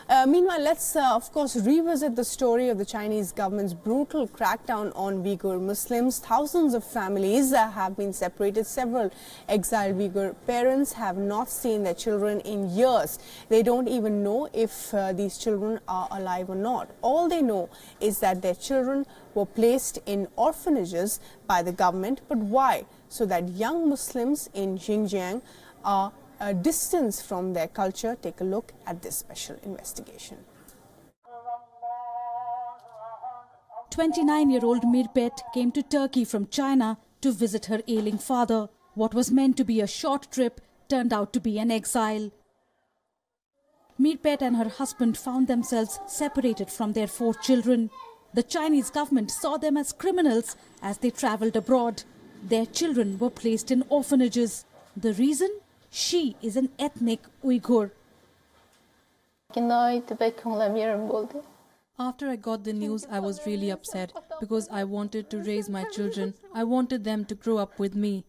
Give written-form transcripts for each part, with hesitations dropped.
Meanwhile, let's of course revisit the story of the Chinese government's brutal crackdown on Uighur Muslims. Thousands of families have been separated. Several exiled Uighur parents have not seen their children in years. They don't even know if these children are alive or not. All they know is that their children were placed in orphanages by the government. But why? So that young Muslims in Xinjiang are a distance from their culture. Take a look at this special investigation. 29-year-old Mirpet came to Turkey from China to visit her ailing father. What was meant to be a short trip turned out to be an exile. Mirpet and her husband found themselves separated from their 4 children. The Chinese government saw them as criminals as they travelled abroad. Their children were placed in orphanages. The reason? She is an ethnic Uyghur. After I got the news, I was really upset because I wanted to raise my children. I wanted them to grow up with me.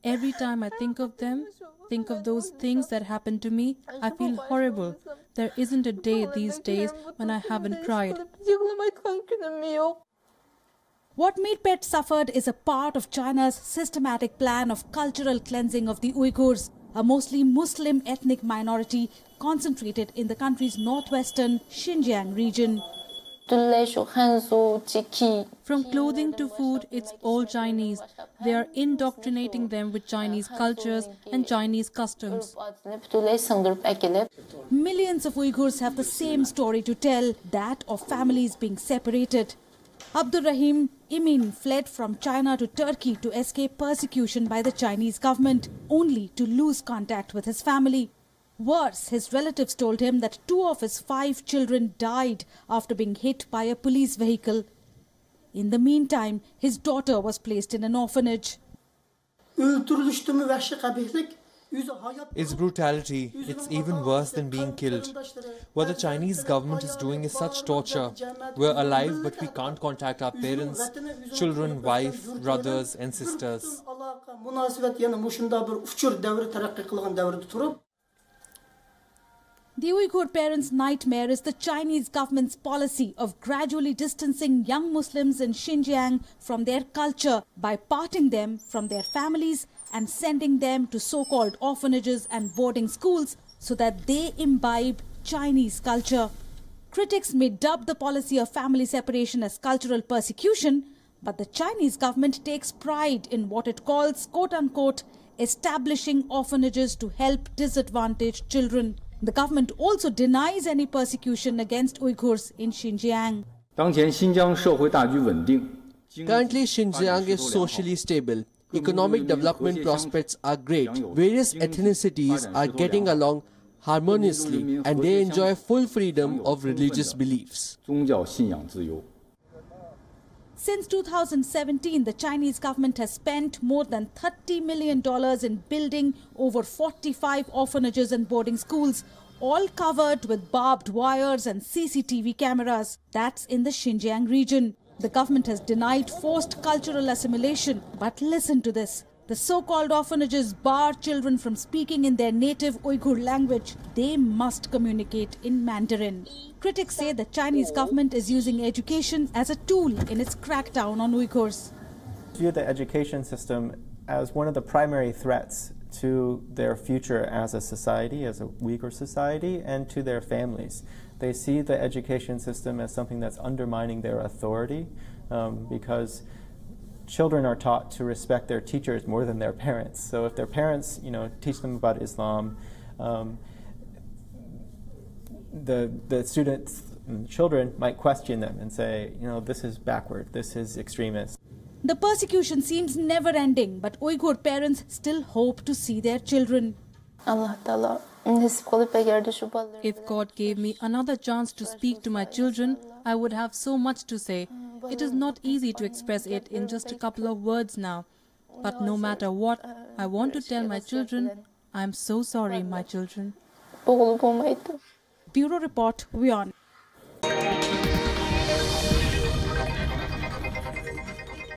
Every time I think of them, think of those things that happened to me, I feel horrible. There isn't a day these days when I haven't cried. What Mirpet suffered is a part of China's systematic plan of cultural cleansing of the Uyghurs, a mostly Muslim ethnic minority concentrated in the country's northwestern Xinjiang region. From clothing to food, it's all Chinese. They are indoctrinating them with Chinese cultures and Chinese customs. Millions of Uyghurs have the same story to tell, that of families being separated. Abdurrahim Imin fled from China to Turkey to escape persecution by the Chinese government, only to lose contact with his family. Worse, his relatives told him that 2 of his 5 children died after being hit by a police vehicle. In the meantime, his daughter was placed in an orphanage. It's brutality. It's even worse than being killed. What the Chinese government is doing is such torture. We're alive, but we can't contact our parents, children, wife, brothers and sisters. The Uyghur parents' nightmare is the Chinese government's policy of gradually distancing young Muslims in Xinjiang from their culture by parting them from their families and sending them to so-called orphanages and boarding schools so that they imbibe Chinese culture. Critics may dub the policy of family separation as cultural persecution, but the Chinese government takes pride in what it calls, quote-unquote, establishing orphanages to help disadvantaged children. The government also denies any persecution against Uyghurs in Xinjiang. Currently, Xinjiang is socially stable. Economic development prospects are great. Various ethnicities are getting along harmoniously and they enjoy full freedom of religious beliefs. Since 2017, the Chinese government has spent more than $30 million in building over 45 orphanages and boarding schools, all covered with barbed wires and CCTV cameras. That's in the Xinjiang region. The government has denied forced cultural assimilation. But listen to this. The so-called orphanages bar children from speaking in their native Uyghur language. They must communicate in Mandarin. Critics say the Chinese government is using education as a tool in its crackdown on Uyghurs. View the education system as one of the primary threats to their future as a society, as a Uyghur society, and to their families. They see the education system as something that's undermining their authority because children are taught to respect their teachers more than their parents. So if their parents, teach them about Islam, the students and children might question them and say, this is backward, this is extremist. The persecution seems never ending, but Uyghur parents still hope to see their children. If God gave me another chance to speak to my children, I would have so much to say. It is not easy to express it in just a couple of words now. But no matter what, I want to tell my children, I am so sorry, my children. Bureau Report, Wion.